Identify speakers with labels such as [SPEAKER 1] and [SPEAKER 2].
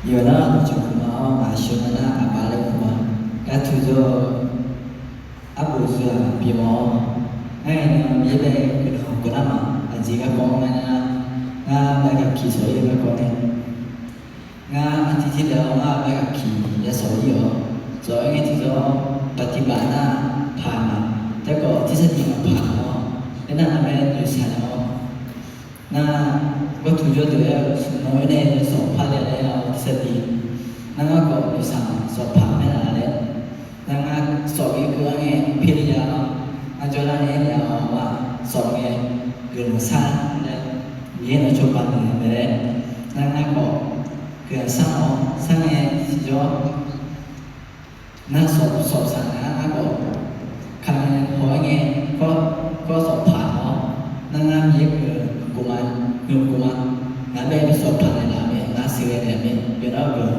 [SPEAKER 1] 有呢，就可能马修那阿巴勒库嘛，俺推着阿布是啊，比毛，哎呢，也得跟好过那嘛，啊，几个讲那那个汽车一个讲的，อาทิตย์ที่แล้วไปกับขี่ยโสธรสอนไงที่เราปฏิบัติหน้าผ่านมาแต่ก็ทฤษฎีมาผ่านเนาะแล้วนั่นไม่ได้อยู่ชั้นเนาะน่าวัตถุยศตัวน้อยในสองพันเลยเราทฤษฎีนั่นก็อยู่ชั้นสอบผ่านไม่ได้เลยนั่นก็สอบอีกคือไงพิจารณาเนาะอาจารย์เนี่ยเราว่าสอบไงเรื่องสั้นเนี่ยเรียนในช่วงปัจจุบันเลยนั่นก็เกิดสร้างไงที่จะน่าสอบสารนะก็คำนั้นพอไงก็สอบผ่านเนาะนั่งเย็บกุมารนั่นไปสอบผ่านในน้ำน่าเสียเนี่ยเป็นเอาเรื่อง